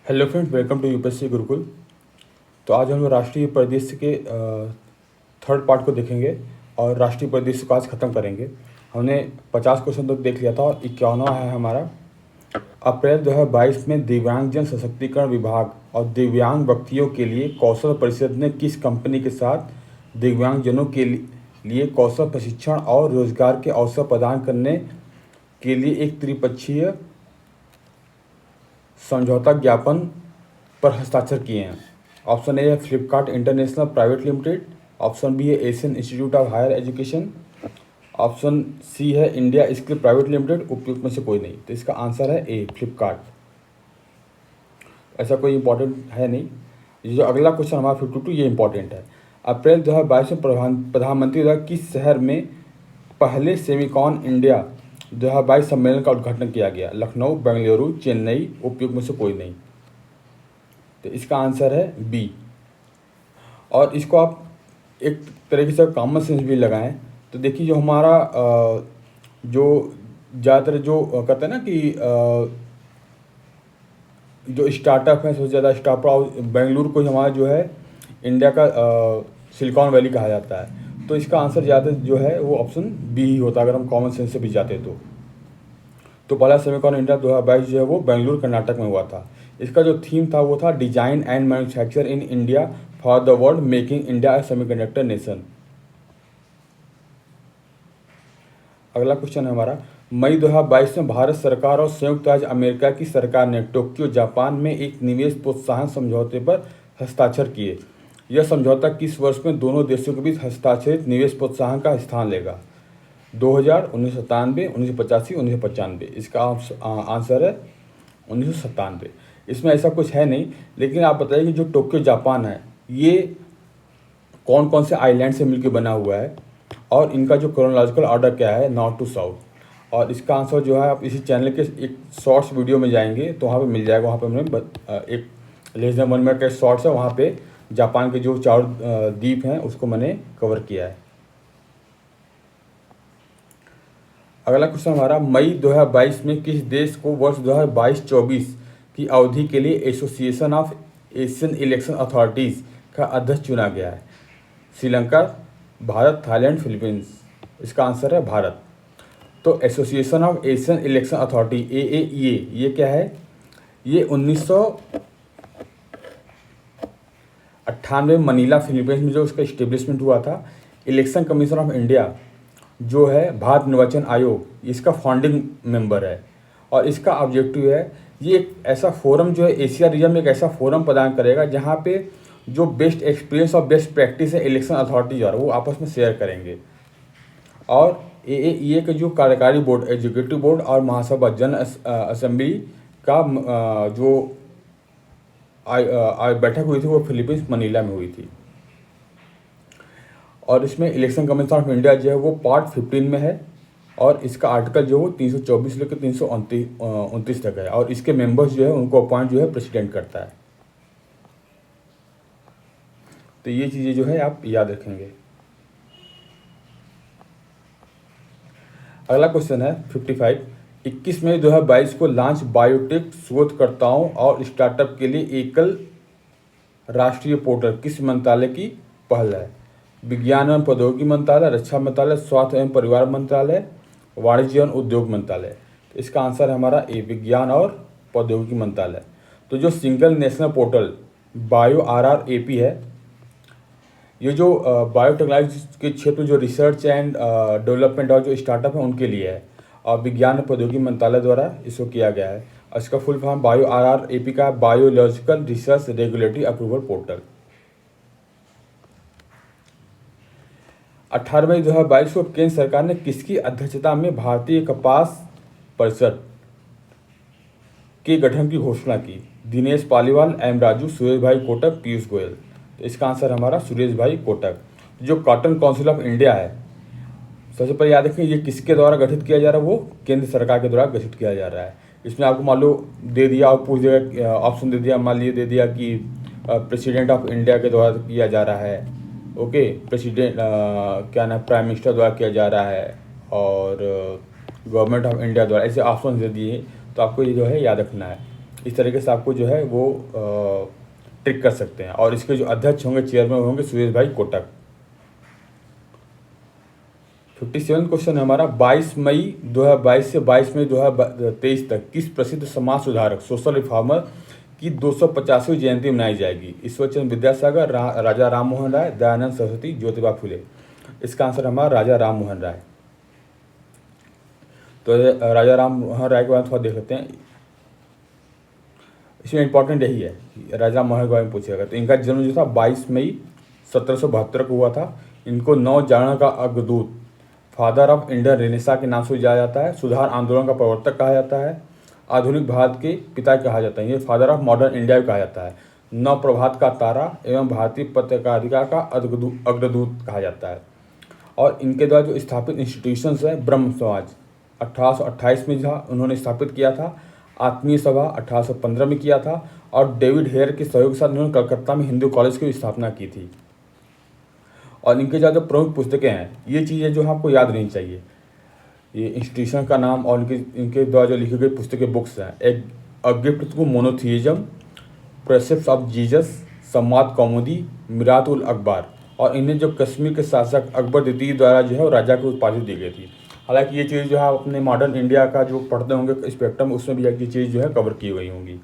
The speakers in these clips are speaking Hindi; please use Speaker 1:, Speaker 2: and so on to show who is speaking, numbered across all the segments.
Speaker 1: Hello friends, welcome to UPSC Gurukul. तो आज हम लोग राष्ट्रीय परिदृश्य के थर्ड पार्ट को देखेंगे और राष्ट्रीय परिदृश्य को आज ख़त्म करेंगे। हमने 50 क्वेश्चन तक देख लिया था और 51वां है हमारा। अप्रैल 2022 में दिव्यांगजन सशक्तिकरण विभाग और दिव्यांग व्यक्तियों के लिए कौशल परिषद ने किस कंपनी के साथ दिव्यांगजनों के लिए कौशल प्रशिक्षण और रोजगार के अवसर प्रदान करने के लिए एक त्रिपक्षीय समझौता ज्ञापन पर हस्ताक्षर किए हैं? ऑप्शन ए है Flipkart international private limited, option B है Asian institute of higher education, option C है इंडिया स्किल प्राइवेट लिमिटेड। उपयुक्त में से कोई नहीं, तो इसका आंसर है ए फ्लिपकार्ट। ऐसा कोई इंपॉर्टेंट है नहीं। ये जो अगला क्वेश्चन हमारा 52 ये इंपॉर्टेंट है। अप्रैल 2022 में प्रधानमंत्री द्वारा किस शहर में पहले सेमिकॉन इंडिया 2022 सम्मेलन का उद्घाटन किया गया? लखनऊ, बेंगलुरु, चेन्नई। उपयुक्त में से कोई नहीं, तो इसका आंसर है बी। और इसको आप एक तरीके से कॉमन सेंस भी लगाएं तो देखिए, जो हमारा जो ज़्यादातर जो कहते हैं ना कि जो स्टार्टअप है, सबसे ज़्यादा स्टार्टअप बेंगलुरु को हमारा जो है इंडिया का सिलिकॉन वैली कहा जाता है। तो इसका आंसर ज़्यादा जो है वो ऑप्शन बी ही होता अगर हम कॉमन सेंस से भी जाते तो पहला सेमिकॉन इंडिया 2022 जो है वो बेंगलुरु कर्नाटक में हुआ था। इसका जो थीम था वो था design and manufacture in India for the world, making India A semiconductor nation. अगला क्वेश्चन है हमारा, मई 2022 में भारत सरकार और संयुक्त राज्य अमेरिका की सरकार ने टोक्यो जापान में एक निवेश प्रोत्साहन समझौते पर हस्ताक्षर किए। यह समझौता किस वर्ष में दोनों देशों के बीच हस्ताक्षरित निवेश प्रोत्साहन का स्थान लेगा? 2000, 1997, 1985, 1995। इसका आंसर है 1997। इसमें ऐसा कुछ है नहीं, लेकिन आप बताइए कि जो टोक्यो जापान है ये कौन कौन से आइलैंड से मिलकर बना हुआ है और इनका जो क्रोनोलॉजिकल ऑर्डर क्या है, नॉर्थ टू साउथ। और इसका आंसर जो है आप इसी चैनल के एक शॉर्ट्स वीडियो में जाएंगे तो वहाँ पे मिल जाएगा। वहाँ पे मैंने एक लेस देन 1 मिनट का शॉर्ट्स है, वहाँ पे जापान के जो 4 द्वीप हैं उसको मैंने कवर किया है। अगला क्वेश्चन हमारा, मई 2022 में किस देश को वर्ष 2022-24 की अवधि के लिए association of Asian election authorities का अध्यक्ष चुना गया है? Sri Lanka, Bharat, Thailand, Philippines. इसका आंसर है भारत। तो association of Asian election authority AAEA ये क्या है? ये 1998 मनीला फिलीपींस में जो उसका इस्टेब्लिशमेंट हुआ था। इलेक्शन कमीशन ऑफ इंडिया जो है भारत निर्वाचन आयोग, इसका फाउंडिंग मेंबर है और इसका ऑब्जेक्टिव है ये एक ऐसा फोरम जो है एशिया रीजन में एक ऐसा फोरम प्रदान करेगा जहाँ पे जो बेस्ट एक्सपीरियंस और बेस्ट प्रैक्टिस है इलेक्शन अथॉरिटी द्वारा वो आपस में शेयर करेंगे। और AAEA के जो कार्यकारी बोर्ड, एग्जीक्यूटिव बोर्ड और महासभा जन असेंबली का जो बैठक हुई थी वो फिलीपींस मनीला में हुई थी। और इसमें इलेक्शन कमीशन ऑफ इंडिया जो है वो पार्ट 15 में है और इसका आर्टिकल जो है 324 लेकर 329 तक है और इसके मेंबर्स जो है उनको अपॉइंट जो है प्रेसिडेंट करता है। तो ये चीज़ें जो है आप याद रखेंगे। अगला क्वेश्चन है 55, 21 मई 2022 को लॉन्च बायोटेक शोधकर्ताओं और स्टार्टअप के लिए एकल राष्ट्रीय पोर्टल किस मंत्रालय की पहल है? विज्ञान एवं प्रौद्योगिकी मंत्रालय, रक्षा मंत्रालय, स्वास्थ्य एवं परिवार मंत्रालय, वाणिज्य एवं उद्योग मंत्रालय। तो इसका आंसर है हमारा ए विज्ञान और प्रौद्योगिकी मंत्रालय। तो जो single national portal bio RRAP है, ये जो बायोटेक्नोलॉजी के क्षेत्र में जो रिसर्च एंड डेवलपमेंट और जो स्टार्टअप है उनके लिए है और विज्ञान और प्रौद्योगिकी मंत्रालय द्वारा इसको किया गया है। और इसका फुल फॉर्म बायो RRAP का biological research regulatory approval portal. 18 मई 2022 को केंद्र सरकार ने किसकी अध्यक्षता में भारतीय कपास परिषद के गठन की घोषणा की? दिनेश पालीवाल, M राजू, सुरेश भाई कोटक, पीयूष गोयल। तो इसका आंसर हमारा सुरेश भाई कोटक। जो कॉटन काउंसिल ऑफ इंडिया है, सबसे पहले याद रखें ये किसके द्वारा गठित किया जा रहा है? वो केंद्र सरकार के द्वारा गठित किया जा रहा है। इसमें आपको मान लो दे दिया और पूछ दिया, ऑप्शन दे दिया, मान लीजिए दे दिया कि प्रेसिडेंट ऑफ इंडिया के द्वारा किया जा रहा है, ओके, प्रेसिडेंट क्या नाम, प्राइम मिनिस्टर द्वारा किया जा रहा है और गवर्नमेंट ऑफ इंडिया द्वारा, ऐसे ऑप्शन दे दिए तो आपको ये जो है याद रखना है। इस तरीके से आपको जो है वो ट्रिक कर सकते हैं। और इसके जो अध्यक्ष होंगे, चेयरमैन होंगे सुरेश भाई कोटक। 57 क्वेश्चन है हमारा, 22 मई 2022 से 22 मई 2023 तक किस प्रसिद्ध समाज सुधारक सोशल रिफॉर्मर की 250वीं जयंती मनाई जाएगी? ईश्वरचंद्र विद्यासागर, राजा राम मोहन राय, दयानंद सरस्वती, ज्योतिबा फुले। इसका आंसर हमारा राजा राम मोहन राय। तो राजा राम मोहन राय के बारे में थोड़ा देख लेते हैं। इसमें इंपॉर्टेंट यही है कि राजा मोहन के बारे में पूछेगा। तो इनका जन्म जो था 22 मई 1772 को हुआ था। इनको नौ जाना का अग्रदूत, फादर ऑफ इंडियन रेनेसा के नाम से जाना जाता है। सुधार आंदोलन का प्रवर्तक कहा जाता है। आधुनिक भारत के पिता कहा जाता है। ये फादर ऑफ मॉडर्न इंडिया भी कहा जाता है। नव प्रभात का तारा एवं भारतीय पत्रकारिता का अग्रदूत कहा जाता है। और इनके द्वारा जो स्थापित इंस्टीट्यूशंस है, ब्रह्म समाज 1828 में जो उन्होंने स्थापित किया था। आत्मीय सभा 1815 में किया था। और डेविड हेयर के सहयोग के साथ उन्होंने कलकत्ता में हिंदू कॉलेज की स्थापना की थी। और इनके जो प्रमुख पुस्तकें हैं, ये चीज़ें जो है आपको याद नहीं चाहिए, ये इंस्टीट्यूशन का नाम और इनके द्वारा जो लिखी गई पुस्तकें, बुक्स हैं। एक a gift to monotheism, precepts of Jesus, Sambad Kaumudi, Mirat उल अखबार। और इन्हें जो कश्मीर के शासक अकबर द्वितीय द्वारा जो है वो राजा को उपाधि दी गई थी। हालांकि ये चीज़ जो है अपने मॉडर्न इंडिया का जो पढ़ते होंगे स्पेक्ट्रम, उसमें भी ये चीज़ जो है कवर की गई होंगी।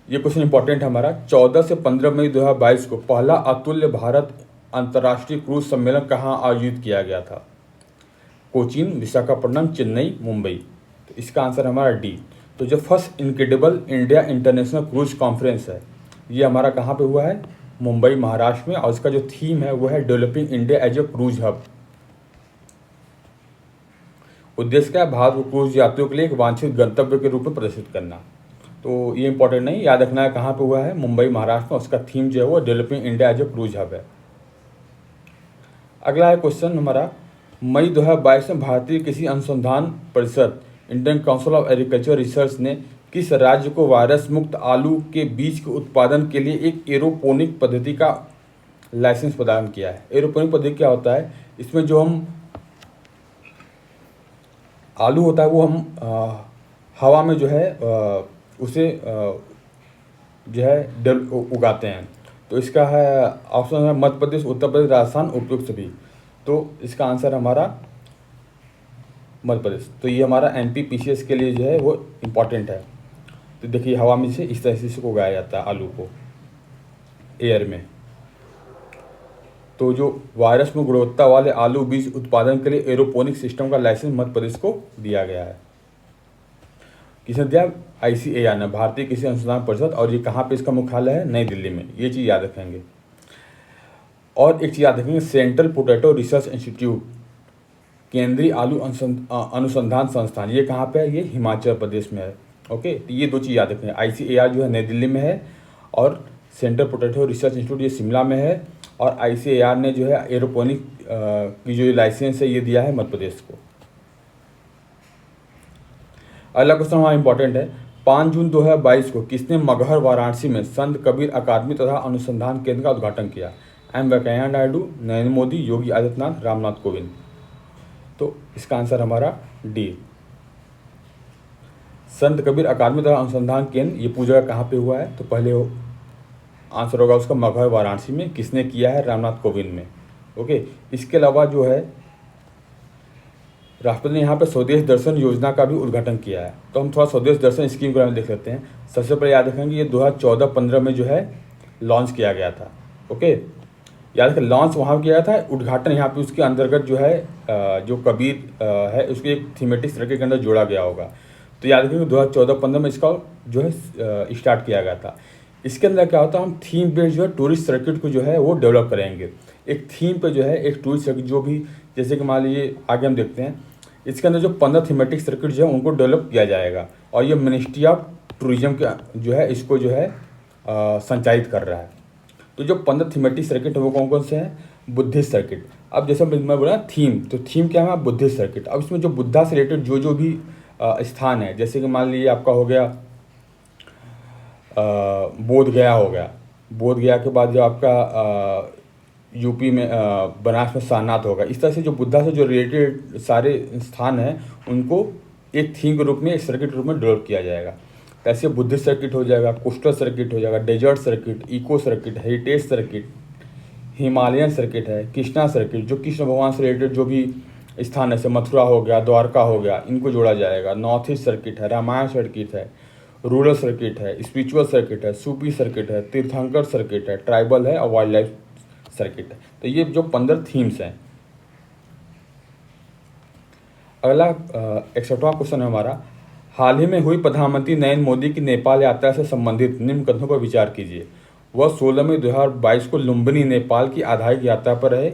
Speaker 1: ये क्वेश्चन इंपॉर्टेंट है हमारा। 14 से 15 मई 2022 को पहला अतुल्य भारत अंतर्राष्ट्रीय क्रूज सम्मेलन कहाँ आयोजित किया गया था? कोचीन, विशाखापट्टनम, चेन्नई, मुंबई। तो इसका आंसर हमारा डी। तो जो first incredible India international cruise conference है, ये हमारा कहाँ पे हुआ है? मुंबई, महाराष्ट्र में। और इसका जो थीम है वो है developing India as a cruise hub. उद्देश्य क्या है? भारत को क्रूज यात्रियों के लिए एक वांछित गंतव्य के रूप में प्रदर्शित करना। तो ये इंपॉर्टेंट नहीं, याद रखना है कहाँ पे हुआ है? मुंबई, महाराष्ट्र में। उसका थीम जो है वो developing India as a cruise hub है। अगला है क्वेश्चन हमारा, मई 2022 में भारतीय कृषि अनुसंधान परिषद Indian council of agriculture research ने किस राज्य को वायरस मुक्त आलू के बीज के उत्पादन के लिए एक एरोपोनिक पद्धति का लाइसेंस प्रदान किया है? एरोपोनिक पद्धति क्या होता है? इसमें जो हम आलू होता है वो हम हवा में जो है उसे जो है उगाते हैं। तो इसका है ऑप्शन है मध्य प्रदेश, उत्तर प्रदेश, राजस्थान, उपयुक्त सभी। तो इसका आंसर हमारा मध्य प्रदेश। तो ये हमारा NPPCS के लिए जो है वो इम्पॉर्टेंट है। तो देखिए हवा में से इस तरह से इसको उगाया जाता है आलू को, एयर में। तो जो वायरस में गुणवत्ता वाले आलू बीज उत्पादन के लिए एरोपोनिक सिस्टम का लाइसेंस मध्य प्रदेश को दिया गया है। किसने दिया? ICAR ने, भारतीय कृषि अनुसंधान परिषद। और ये कहाँ पे इसका मुख्यालय है? नई दिल्ली में। ये चीज़ याद रखेंगे। और एक चीज़ याद रखेंगे, सेंट्रल पोटैटो रिसर्च इंस्टीट्यूट, केंद्रीय आलू अनुसंधान संस्थान, ये कहाँ पे है? ये हिमाचल प्रदेश में है। ओके, तो ये दो चीज़ याद रखेंगे। ICAR जो है नई दिल्ली में है और सेंट्रल पोटैटो रिसर्च इंस्टीट्यूट ये शिमला में है। और ICAR ने जो है एरोपोनिक की जो लाइसेंस है ये दिया है मध्य प्रदेश को। अगला क्वेश्चन हमारा इंपॉर्टेंट है, 5 जून 2022 को किसने मगहर वाराणसी में संत कबीर अकादमी तथा अनुसंधान केंद्र का उद्घाटन किया? एम वेंकैया नायडू, नरेंद्र मोदी, योगी आदित्यनाथ, रामनाथ कोविंद। तो इसका आंसर हमारा डी। संत कबीर अकादमी तथा अनुसंधान केंद्र ये पूरी जगह कहाँ पे हुआ है? तो पहले आंसर होगा उसका मगहर वाराणसी में। किसने किया है? रामनाथ कोविंद में। ओके, इसके अलावा जो है राष्ट्रपति ने यहाँ पे स्वदेश दर्शन योजना का भी उद्घाटन किया है। तो हम थोड़ा स्वदेश दर्शन स्कीम के बारे में देख लेते हैं। सबसे पहले याद रखेंगे ये 2014-15 में जो है लॉन्च किया गया था। ओके, याद रखें लॉन्च वहाँ किया गया था, उद्घाटन यहाँ पे उसके अंतर्गत जो है जो कबीर है उसके एक थीमेटिक सर्किट के अंदर जोड़ा गया होगा। तो याद रखेंगे 2014-15 में इसका जो है स्टार्ट किया गया था। इसके अंदर क्या होता है, हम थीम बेस्ड जो है टूरिस्ट सर्किट को जो है वो डेवलप करेंगे। एक थीम पे जो है एक टूरिस्ट सर्किट जो भी, जैसे कि मान लीजिए आगे हम देखते हैं, इसके अंदर जो 15 थीमेटिक सर्किट जो है उनको डेवलप किया जाएगा। और ये मिनिस्ट्री ऑफ टूरिज्म का जो है इसको जो है संचालित कर रहा है। तो जो 15 थीमेटिक सर्किट है वो कौन कौन से हैं? Buddhist circuit. अब जैसे मैं बोला थीम, तो थीम क्या है? Buddhist circuit. अब इसमें जो बुद्धा से रिलेटेड जो भी स्थान है, जैसे कि मान लीजिए आपका हो गया बोध गया हो गया। बोध गया के बाद जो आपका यूपी में बनारस में सारनाथ होगा। इस तरह से जो बुद्धा से जो रिलेटेड सारे स्थान हैं उनको एक थीम के रूप में, एक सर्किट के रूप में डेवलप किया जाएगा। ऐसे बुद्धिस्ट सर्किट हो जाएगा, कोस्टल सर्किट हो जाएगा, desert circuit, eco circuit, heritage circuit, Himalayan circuit है, कृष्णा सर्किट, जो कृष्ण भगवान से रिलेटेड जो भी स्थान है, जैसे मथुरा हो गया, द्वारका हो गया, इनको जोड़ा जाएगा। नॉर्थ ईस्ट सर्किट है, रामायण सर्किट है, रूरल सर्किट है, स्पिरिचुअल सर्किट है, सूफी सर्किट है, तीर्थंकर सर्किट है, ट्राइबल है और वाइल्ड लाइफ सर्किट है। तो ये जो 15 थीम्स हैं। अगला 61वां क्वेश्चन है हमारा, हाल ही में हुई प्रधानमंत्री नरेंद्र मोदी की नेपाल यात्रा से संबंधित निम्न कथनों पर विचार कीजिए। वह 16 मई 2022 को लुम्बिनी नेपाल की आधारिक यात्रा पर रहे।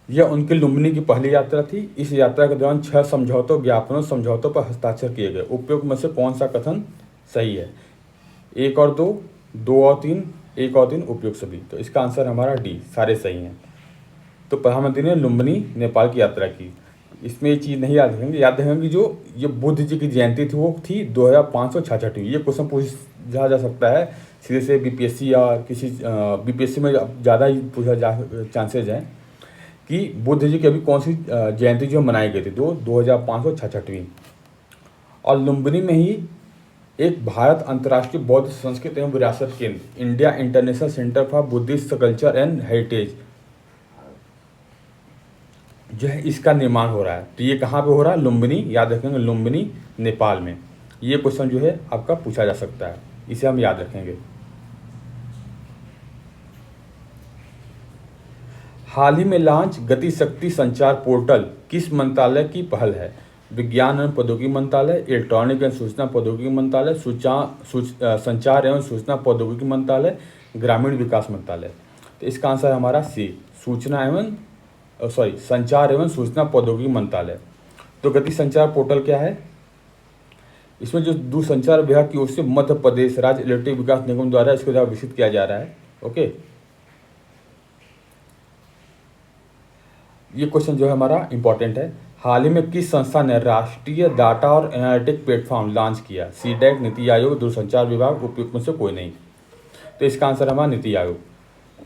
Speaker 1: यह उनकी लुम्बिनी की पहली यात्रा थी। इस यात्रा के दौरान 6 समझौतों, ज्ञापनों, समझौतों पर हस्ताक्षर किए गए। उपयुक्त में से कौन सा कथन सही है? 1 और 2, 2 और 3, 1 और 3 उपयुक्त सभी। तो इसका आंसर हमारा डी, सारे सही हैं। तो प्रधानमंत्री ने लुम्बिनी नेपाल की यात्रा की। इसमें ये चीज़ नहीं याद रखेंगे, याद रखेंगे जो ये बुद्ध जी की जयंती थी वो थी 2566। ये क्वेश्चन पूछा जा सकता है सीधे से बीपीएससी या किसी बीपीएससी में ज़्यादा ही पूछा जा चांसेज हैं कि बुद्ध जी की अभी कौन सी जयंती जो मनाई गई थी, 2566वीं। और लुम्बिनी में ही एक भारत अंतर्राष्ट्रीय बौद्ध संस्कृति एवं विरासत केंद्र, India international centre for Buddhist culture and heritage, जो है इसका निर्माण हो रहा है। तो ये कहाँ पे हो रहा है? लुम्बिनी, याद रखेंगे, लुम्बिनी नेपाल में। ये क्वेश्चन जो है आपका पूछा जा सकता है, इसे हम याद रखेंगे। हाल ही में लॉन्च गति शक्ति संचार पोर्टल किस मंत्रालय की पहल है? विज्ञान एवं प्रौद्योगिकी मंत्रालय, इलेक्ट्रॉनिक एवं सूचना प्रौद्योगिकी मंत्रालय, संचार एवं सूचना प्रौद्योगिकी मंत्रालय, ग्रामीण विकास मंत्रालय। तो इसका आंसर हमारा सी, सूचना एवं संचार एवं सूचना प्रौद्योगिकी मंत्रालय। तो गति संचार पोर्टल क्या है? इसमें जो दूरसंचार विभाग की ओर से मध्य प्रदेश राज्य इलेक्ट्रिक विकास निगम द्वारा इसको विकसित किया जा रहा है। ओके, ये क्वेश्चन जो है हमारा इंपॉर्टेंट है। हाल ही में किस संस्था ने राष्ट्रीय डाटा और एनालिटिक प्लेटफॉर्म लॉन्च किया? सीडैक, नीति आयोग, दूरसंचार विभाग, उपयुक्त में से कोई नहीं। तो इसका आंसर हमारा नीति आयोग।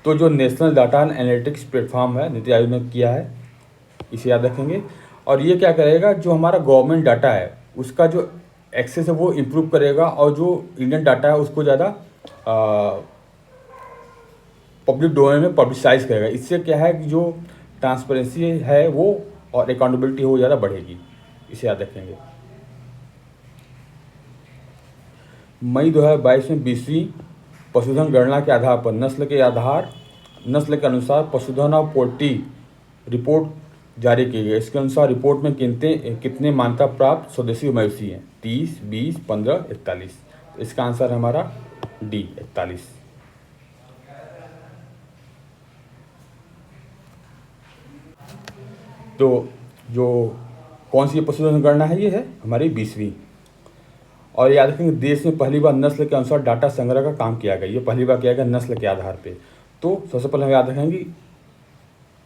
Speaker 1: तो जो national data and analytics platform है, नीति आयोग ने किया है, इसे याद रखेंगे। और ये क्या करेगा, जो हमारा गवर्नमेंट डाटा है उसका जो एक्सेस है वो इम्प्रूव करेगा, और जो इंडियन डाटा है उसको ज़्यादा पब्लिक डोमेन में पब्लिसाइज करेगा। इससे क्या है कि जो ट्रांसपेरेंसी है वो और अकाउंटेबिलिटी हो ज़्यादा बढ़ेगी, इसे याद रखेंगे। मई 2022 में 20वीं पशुधन गणना के आधार पर नस्ल के अनुसार पशुधन और पोल्ट्री रिपोर्ट जारी की गई। इसके अनुसार रिपोर्ट में कितने मान्यता प्राप्त स्वदेशी मवेशी हैं? 30, 20, 15, 41। इसका आंसर हमारा डी, 41। तो जो कौन सी पशुधन गणना है, ये है हमारी 20वीं। और याद रखेंगे, देश में पहली बार नस्ल के अनुसार डाटा संग्रह का काम किया गया। ये पहली बार किया गया नस्ल के आधार पे। तो सबसे पहले हम याद रखेंगे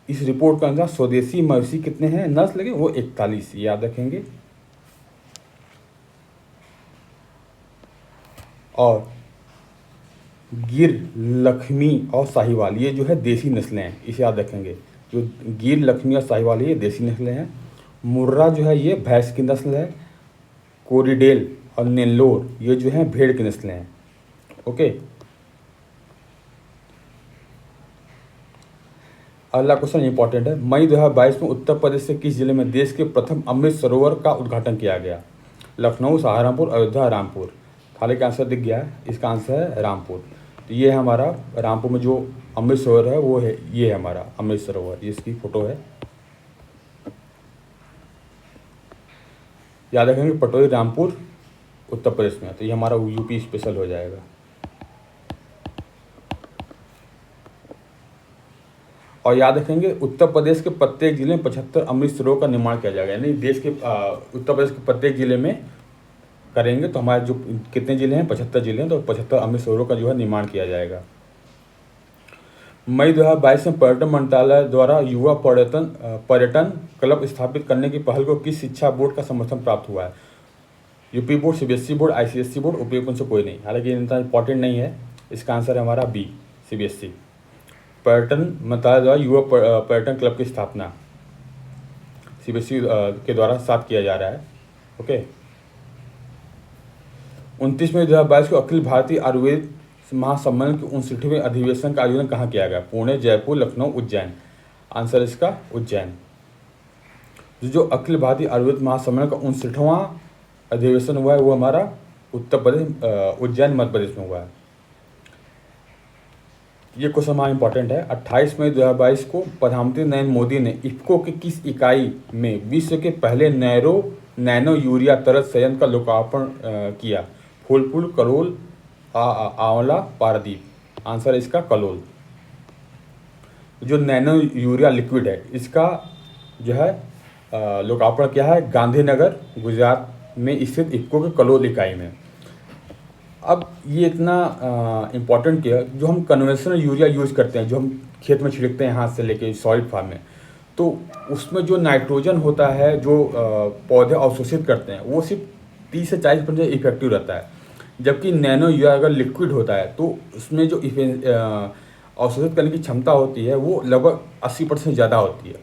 Speaker 1: इस रिपोर्ट के अनुसार स्वदेशी मवेशी कितने हैं नस्ल के? वो 41, याद रखेंगे। और गिर, लक्ष्मी और साहिवाल, ये जो है देसी नस्लें हैं, इसे याद रखेंगे। जो गिर, लक्ष्मी और साहिवाल ये देसी नस्लें हैं। मुर्रा जो है ये भैंस की नस्ल है। कोरिडेल और नेल्लोर ये जो है भेड़ की नस्लें हैं। ओके, अगला क्वेश्चन इंपॉर्टेंट है। मई 2022 में उत्तर प्रदेश के किस जिले में देश के प्रथम अमृत सरोवर का उद्घाटन किया गया? लखनऊ, सहारनपुर, अयोध्या, रामपुर। थाले का आंसर दिख गया है, इसका आंसर है रामपुर। तो ये है हमारा रामपुर में जो अमृत सरोवर है वो है, ये है हमारा अमृत सरोवर, ये इसकी फोटो है। याद रखेंगे पटोरी, रामपुर, उत्तर प्रदेश में। तो ये हमारा यूपी स्पेशल हो जाएगा। और याद रखेंगे उत्तर प्रदेश के प्रत्येक जिले में 75 अमृत सरोवर का निर्माण किया जाएगा। यानी देश के उत्तर प्रदेश के प्रत्येक जिले में करेंगे तो हमारे जो कितने जिले हैं, 75 जिले हैं, तो 75 अमृत सरोवरों का जो है निर्माण किया जाएगा। मई 2022 में पर्यटन मंत्रालय द्वारा युवा पर्यटन क्लब स्थापित करने की पहल को किस शिक्षा बोर्ड का समर्थन प्राप्त हुआ है? UP board, CBSE board, ICSE board, उपयुक्त से कोई नहीं। हालांकि इतना इंपॉर्टेंट नहीं है, इसका आंसर है हमारा बी, सीबीएसई। पर्यटन मंत्रालय द्वारा युवा पर्यटन क्लब की स्थापना। CBSE के द्वारा साथ किया जा रहा है। ओके, 29 मई 2022 को अखिल भारतीय आयुर्वेद महासम्मेलन के 59वें अधिवेशन का आयोजन कहाँ किया गया? पुणे, जयपुर, लखनऊ, उज्जैन। आंसर इसका उज्जैन। जो अखिल भारतीय आयुर्वेद महासम्मेलन का 59वां अधिवेशन हुआ है वो हमारा उत्तर प्रदेश उज्जैन मध्य प्रदेश में हुआ है। ये क्वेश्चन हमारा इंपॉर्टेंट है। 28 मई 2022 को प्रधानमंत्री नरेंद्र मोदी ने इफ्को की किस इकाई में विश्व के पहले नैनो यूरिया तरल संयंत्र का लोकार्पण किया? फूलपुर, कलोल, आंवला, पारादीप। आंसर इसका कलोल। जो नैनो यूरिया लिक्विड है इसका जो है लोकार्पण किया है गांधीनगर गुजरात में स्थित इफ्को के कलोल इकाई में। अब ये इतना इम्पॉर्टेंट क्या है, जो हम कन्वेंशनल यूरिया यूज़ करते हैं, जो हम खेत में छिड़कते हैं हाथ से लेके सॉइल फार्म में, तो उसमें जो नाइट्रोजन होता है जो पौधे अवशोषित करते हैं वो सिर्फ 30 से 40% इफेक्टिव रहता है। जबकि नैनो यूरिया अगर लिक्विड होता है तो उसमें जो अवशोषित करने की क्षमता होती है वो लगभग 80% ज़्यादा होती है।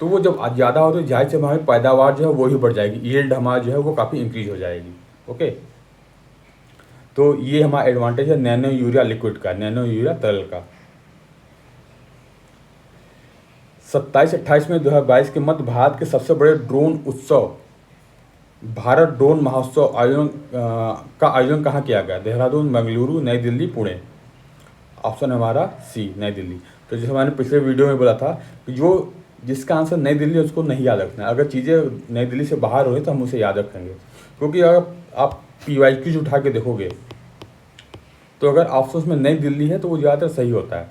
Speaker 1: तो वो जब ज़्यादा होती है जाहिर से हमारी पैदावार जो है वो ही बढ़ जाएगी, यील्ड हमारा जो है वो काफ़ी इंक्रीज हो जाएगी। ओके, तो ये हमारा एडवांटेज है नैनो यूरिया लिक्विड का, नैनो यूरिया तरल का। 27-28 में 2022 के मध्य भारत के सबसे बड़े ड्रोन उत्सव भारत ड्रोन महोत्सव का आयोजन कहाँ किया गया? देहरादून, बेंगलुरु, नई दिल्ली, पुणे। ऑप्शन हमारा सी, नई दिल्ली। तो जैसे मैंने पिछले वीडियो में बोला था कि जो जिसका आंसर नई दिल्ली है उसको नहीं याद रखना है। अगर चीज़ें नई दिल्ली से बाहर हो रही तो हम उसे याद रखेंगे, क्योंकि अगर आप PYQ उठा के देखोगे तो अगर ऑप्शन में नई दिल्ली है तो वो ज़्यादातर सही होता है।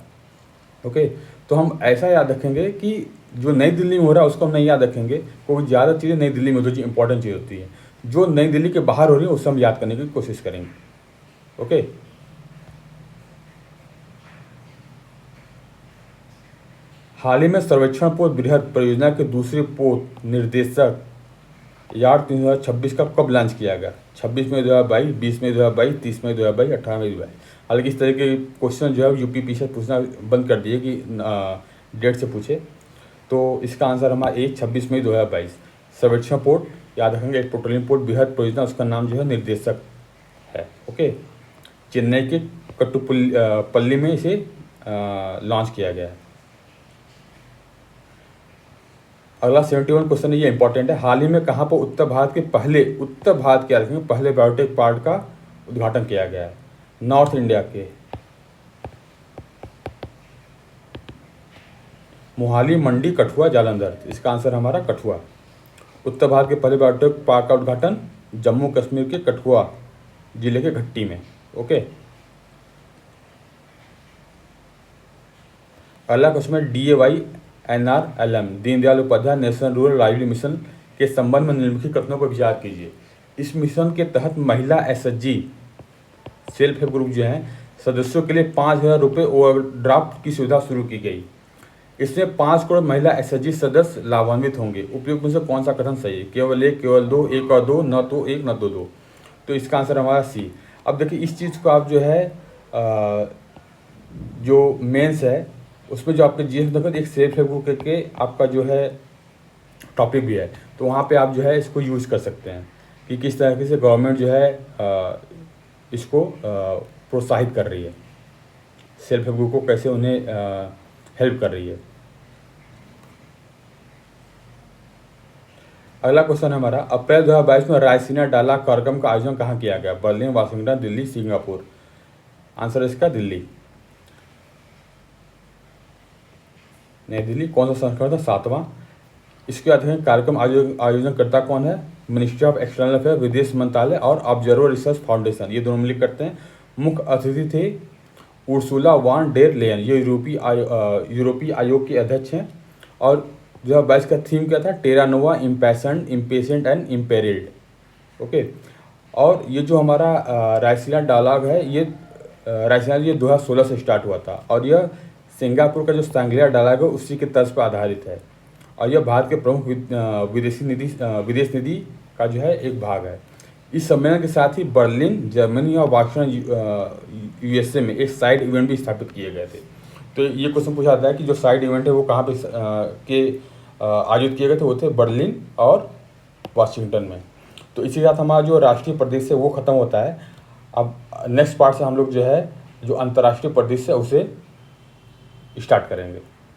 Speaker 1: ओके, तो हम ऐसा याद रखेंगे कि जो नई दिल्ली में हो रहा है उसको हम नहीं याद रखेंगे, क्योंकि ज़्यादा चीज़ें नई दिल्ली में जो इंपॉर्टेंट चीज़ होती है, जो नई दिल्ली के बाहर हो रही है उससे हम याद करने की कोशिश करेंगे। ओके, हाल ही में सर्वेक्षण पोत बृहद परियोजना के दूसरे पोत निर्देशक यार्ड 2026 का कब लॉन्च किया गया? 26 मई 2022, 20 मई 2022, 30 मई 2022, 18 मई 2022। हालांकि इस तरह के क्वेश्चन जो है UPPSC पूछना बंद कर दिए कि डेट से पूछे। तो इसका आंसर हमारा 26 मई 2022। सर्वेक्षण पोर्ट याद रखेंगे, एक पेट्रोलियम पोर्ट बृहद परियोजना, उसका नाम जो है निर्देशक है। ओके, चेन्नई के कट्टुपल्ली में इसे लॉन्च किया गया है। अगला 71 क्वेश्चन है, ये इंपॉर्टेंट है। हाल ही में कहाँ पर उत्तर भारत के पहले बायोटेक पार्क का उद्घाटन किया गया है? नॉर्थ इंडिया के मोहाली, मंडी, कठुआ, जालंधर। इसका आंसर हमारा कठुआ। उत्तर भारत के पहले बायोटेक पार्क का उद्घाटन जम्मू कश्मीर के कठुआ जिले के घट्टी में। ओके, अगला क्वेश्चन है DAY/NRLM Deendayal Upadhyaya national rural livelihood mission के संबंध में निम्नलिखित कथनों पर विचार कीजिए। इस मिशन के तहत महिला SHG सेल्फ हेल्प ग्रुप जो हैं सदस्यों के लिए 5,000 रुपये ओवरड्राफ्ट की सुविधा शुरू की गई। इसमें 5 करोड़ महिला SHG सदस्य लाभान्वित होंगे। उपयुक्त में से कौन सा कथन सही है? केवल एक, केवल दो, एक और दो, न तो एक, न तो दो। तो इसका आंसर हमारा सी। अब देखिए इस चीज़ को आप जो है जो मेंस है उसमें जो आपके GS देखो एक सेल्फ हेल्प ग्रुप के आपका जो है टॉपिक भी है, तो वहाँ पे आप जो है इसको यूज़ कर सकते हैं कि किस तरीके से गवर्नमेंट जो है इसको प्रोत्साहित कर रही है, सेल्फ हेल्प ग्रुप को कैसे उन्हें हेल्प कर रही है। अगला क्वेश्चन है हमारा, अप्रैल 2022 में रायसीना डायलॉग कार्यक्रम का आयोजन कहाँ किया गया? Berlin, Washington, Delhi, Singapore. Answer इसका दिल्ली। नई दिल्ली। कौन सा संस्करण था? 7वां। इसके अध्ययन कार्यक्रम आयोजनकर्ता कौन है? मिनिस्ट्री ऑफ एक्सटर्नल अफेयर, विदेश मंत्रालय और ऑब्जर्वर रिसर्च फाउंडेशन, ये दोनों मिलकर करते हैं। मुख्य अतिथि थे उर्सुला वॉन डेर लेयन, ये यूरोपीय आयोग के अध्यक्ष हैं। और 2022 का थीम क्या था? टेरा नोवा, इम्पैशंड, इम्पेशेंट एंड इम्पेरिल्ड। ओके, और ये जो हमारा रायसीना डायलॉग है ये रायसीना ये 2016 से स्टार्ट हुआ था और यह सिंगापुर का जो सांग्लिया डायलॉग है उसी के तर्ज पर आधारित है और यह भारत के प्रमुख विदेश निधि का जो है एक भाग है। इस सम्मेलन के साथ ही बर्लिन, जर्मनी और वाशिंगटन USA में एक साइड इवेंट भी स्थापित किए गए थे। तो ये क्वेश्चन पूछा जाता है कि जो साइड इवेंट है वो कहाँ पे के आयोजित किए गए थे वो थे बर्लिन और वाशिंगटन में। तो इसी के साथ हमारा जो राष्ट्रीय परिदृश्य है वो ख़त्म होता है। अब नेक्स्ट पार्ट से हम लोग जो है जो अंतर्राष्ट्रीय परिदृश्य है उसे स्टार्ट करेंगे।